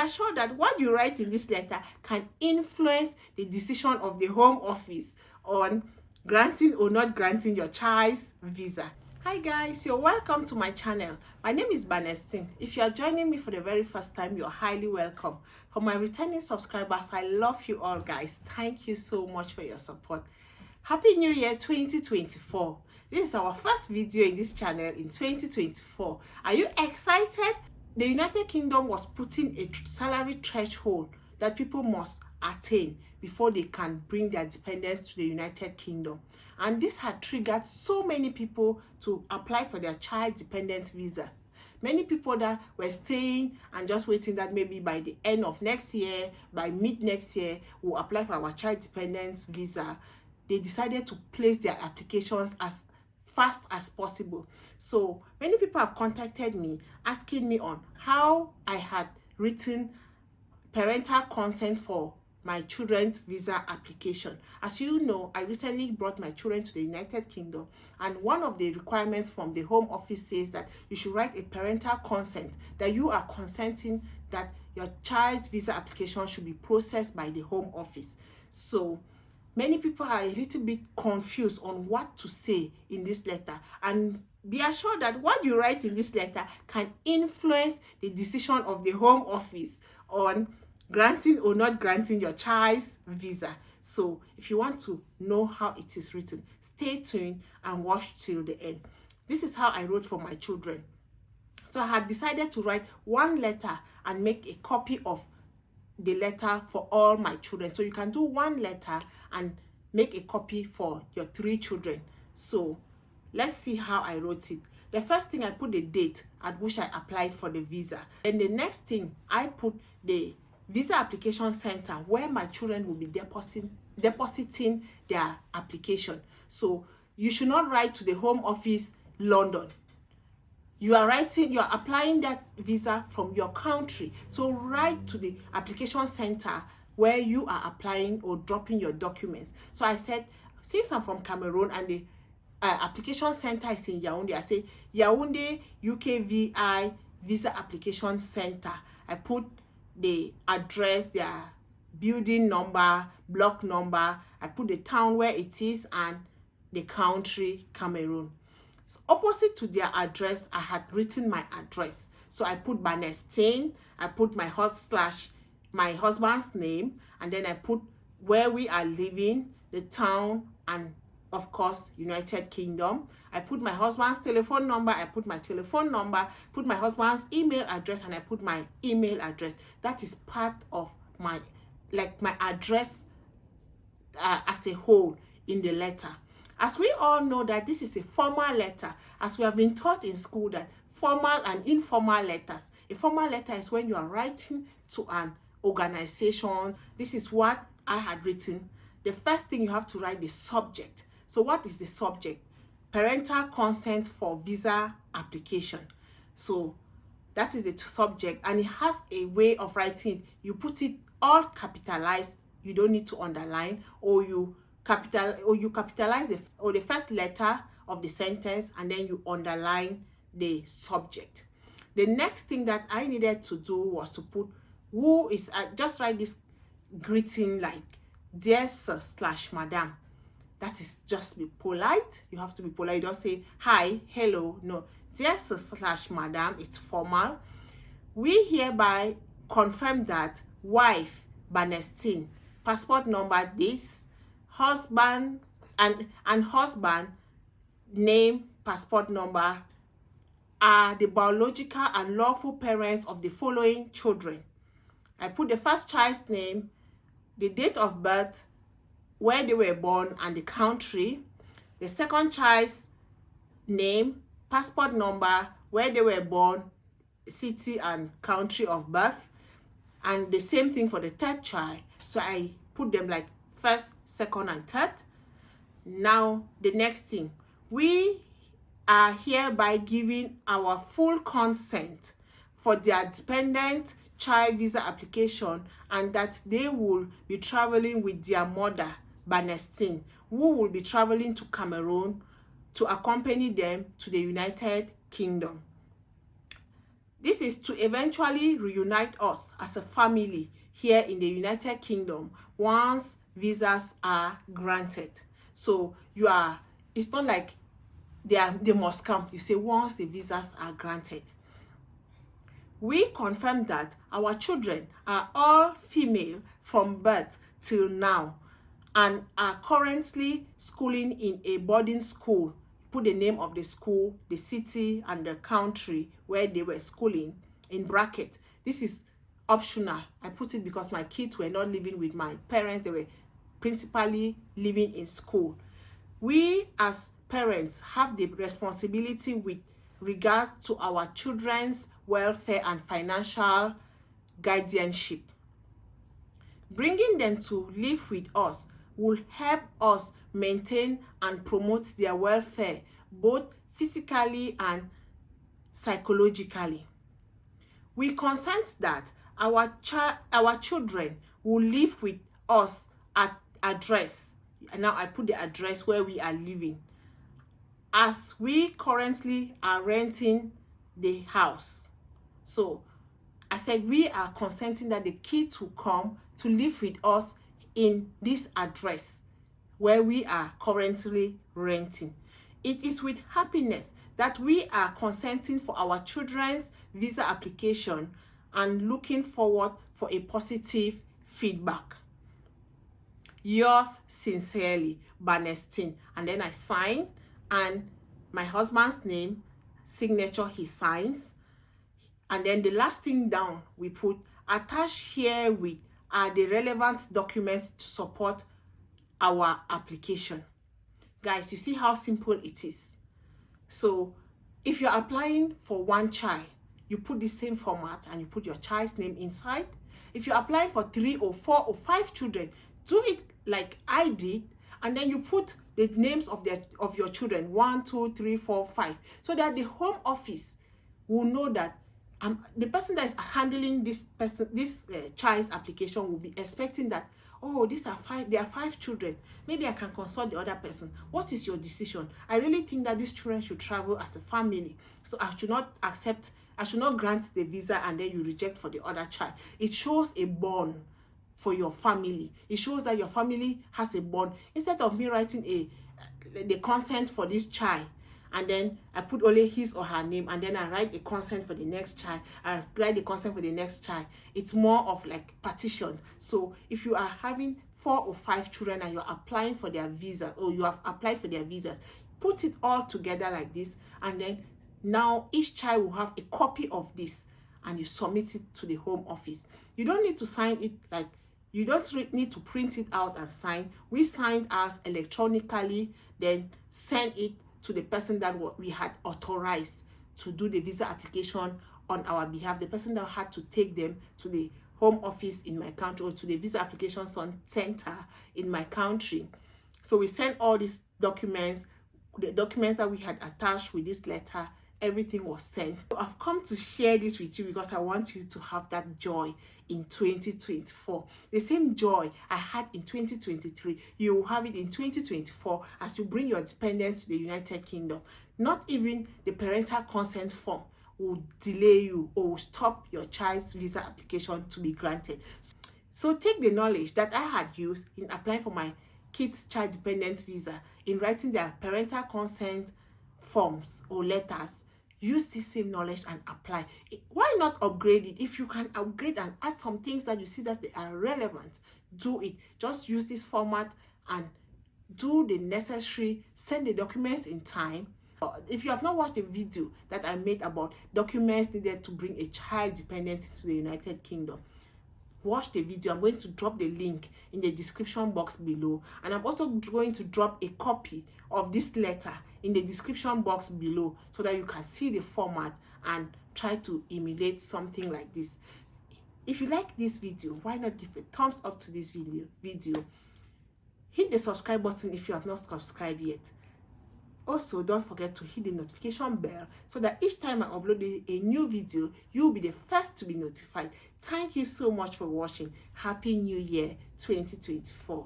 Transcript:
assured that what you write in this letter can influence the decision of the Home Office on granting or not granting your child's visa. Hi guys, you're welcome to my channel. My name is Banestine. If you are joining me for the very first time, you're highly welcome. For my returning subscribers, I love you all guys. Thank you so much for your support. Happy New Year 2024. This is our first video in this channel in 2024. Are you excited? The United Kingdom was putting a salary threshold that people must attain before they can bring their dependents to the United Kingdom. And this had triggered so many people to apply for their child dependent visa. Many people that were staying and just waiting that maybe by the end of next year, by mid next year, we'll apply for our child dependent visa. They decided to place their applications as fast as possible. So many people have contacted me asking me on how I had written parental consent for my children's visa application. As you know, I recently brought my children to the United Kingdom, and one of the requirements from the Home Office says that you should write a parental consent, that you are consenting that your child's visa application should be processed by the Home Office. So many people are a little bit confused on what to say in this letter, and be assured that what you write in this letter can influence the decision of the Home Office on granting or not granting your child's visa. So if you want to know how it is written, stay tuned and watch till the end. This is how I wrote for my children. So I had decided to write one letter and make a copy of the letter for all my children. So you can do one letter and make a copy for your 3 children. So let's see how I wrote it. The first thing, I put the date at which I applied for the visa. Then the next thing, I put the visa application center where my children will be depositing their application. So you should not write to the Home Office London. You are applying that visa from your country. So write to the application center where you are applying or dropping your documents. So I said, since I'm from Cameroon and the application center is in Yaoundé, I say Yaoundé UKVI visa application center. I put the address, their building number, block number. I put the town where it is and the country, Cameroon. So opposite to their address, I had written my address. So I put Banestine, I put my husband's name, and then I put where we are living, the town, and of course, United Kingdom. I put my husband's telephone number, I put my telephone number, put my husband's email address, and I put my email address. That is part of my address as a whole in the letter. As we all know that this is a formal letter, as we have been taught in school that formal and informal letters. A formal letter is when you are writing to an organization. This is what I had written. The first thing, you have to write the subject. So what is the subject? Parental consent for visa application. So that is the subject, and it has a way of writing it. You put it all capitalized. You don't need to underline, or you capitalize the first letter of the sentence, and then you underline the subject. The next thing that I needed to do was to put who is, just write this greeting like dear sir / madam. That is just be polite. You have to be polite. You don't say hi, hello. No. Dear sir / madam, it's formal. We hereby confirm that wife, Banestine, passport number this, husband and husband name, passport number, are the biological and lawful parents of the following children. I put the first child's name, the date of birth, where they were born, and the country. The second child's name, passport number, where they were born, city and country of birth, and the same thing for the third child. So I put them like first, second, and third. Now the next thing, we are hereby giving our full consent for their dependent child visa application, and that they will be traveling with their mother, Banestine, who will be traveling to Cameroon to accompany them to the United Kingdom. This is to eventually reunite us as a family here in the United Kingdom once visas are granted. So it's not like they must come. You say once the visas are granted. We confirm that our children are all female from birth till now and are currently schooling in a boarding school. Put the name of the school, the city, and the country where they were schooling in bracket. This is optional. I put it because my kids were not living with my parents. They were principally living in school. We as parents have the responsibility with regards to our children's welfare and financial guardianship. Bringing them to live with us will help us maintain and promote their welfare, both physically and psychologically. We consent that our children will live with us at address. And now I put the address where we are living, as we currently are renting the house. So I said we are consenting that the kids will come to live with us in this address where we are currently renting. It is with happiness that we are consenting for our children's visa application and looking forward for a positive feedback. Yours sincerely, Banestine. And then I sign, and my husband's name, signature, he signs. And then the last thing down, we put attached herewith are the relevant documents to support our application. Guys, you see how simple it is. So if you're applying for one child, you put the same format and you put your child's name inside. If you're applying for 3 or 4 or 5 children, do it like I did, and then you put the names of your children, 1, 2, 3, 4, 5, so that the home office will know that the person that is handling this child's application will be expecting that, oh, there are 5 children. Maybe I can consult the other person. What is your decision? I really think that these children should travel as a family. So I should not grant the visa and then you reject for the other child. It shows a bond for your family. It shows that your family has a bond. Instead of me writing the consent for this child, and then I put only his or her name, and then I write a consent for the next child, I write the consent for the next child. It's more of like partition. So if you are having 4 or 5 children and you're applying for their visa, or you have applied for their visas, put it all together like this, and then now each child will have a copy of this, and you submit it to the home office. You don't need to sign it, like you don't need to print it out and sign. We signed ours electronically, then send it to the person that we had authorized to do the visa application on our behalf, the person that had to take them to the home office in my country or to the visa application center in my country. So we sent all these documents, the documents that we had attached with this letter, everything was sent. So I've come to share this with you because I want you to have that joy in 2024. The same joy I had in 2023, you will have it in 2024 as you bring your dependents to the United Kingdom. Not even the parental consent form will delay you or will stop your child's visa application to be granted. So take the knowledge that I had used in applying for my kids' child dependent visa, in writing their parental consent forms or letters. Use this same knowledge and apply. Why not upgrade it? If you can upgrade and add some things that you see that they are relevant, do it. Just use this format and do the necessary, send the documents in time. If you have not watched the video that I made about documents needed to bring a child dependent into the United Kingdom, watch the video. I'm going to drop the link in the description box below, and I'm also going to drop a copy of this letter in the description box below so that you can see the format and try to emulate something like this. If you like this video, why not give a thumbs up to this video. Hit the subscribe button if you have not subscribed yet. Also, don't forget to hit the notification bell so that each time I upload a new video, you'll be the first to be notified. Thank you so much for watching. Happy New Year 2024.